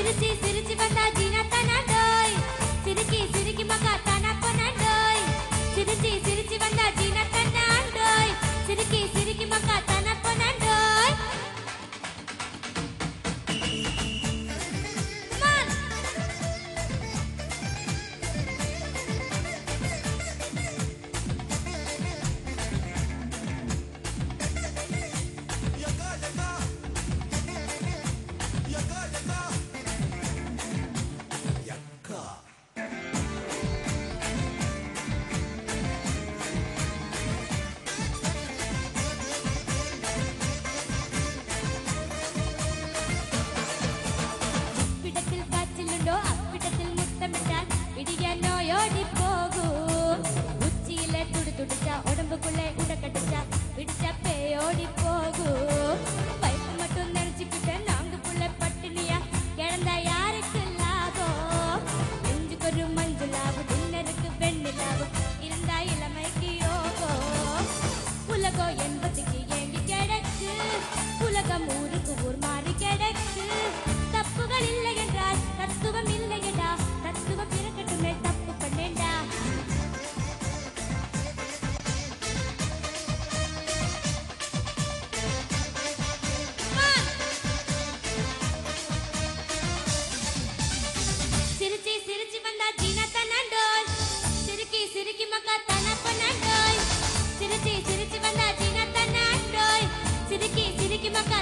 சிரிச்சி சிரிச்சி வந்தா ஜீனா தனாண்டோய் சிரிக்கி சிரிக்கி மக்கா தானா பொனாண்டோய் சிரிச்சி சிரிச்சி வந்தா ஜீனா தனாண்டோய் சிரிக்கி சிரிக்கி மக்கா தானா பொனாண்டோய் உடம்புக்குள்ளே உடக்கடிச்சா பிடிச்ச பேயோடி போகும் பைப்பு மட்டும் நினைச்சுக்கிட்ட நாங்க புள்ள பட்டினியா கிடந்தா யாருக்கு லாபம் நெஞ்சுக்கு ஒரு மஞ்சளாவும் டின்னருக்கு வெண்ணிலாவும் இருந்தா இளமைக்கு யோகம் உலகம் என்பதுக்கு ஏங்கி கிடக்கு உலகம் ஊருக்கு ஊர் மாறி கிடக்கு தப்புகள் இல்லை என்றால் தத்துவம் இல்லையடா தத்துவம் பிறக்கட்டுமே தப்பு பண்ணேண்டா சிரிச்சி சிரிச்சி வந்தா ஜீனா தனாண்டோய் சிரிக்கி சிரிக்கி மக்கா தானா பொனாண்டோய் சிரிச்சி சிரிச்சி வந்தா ஜீனா தனாண்டோய் சிரிக்கி சிரிக்கி மக்கா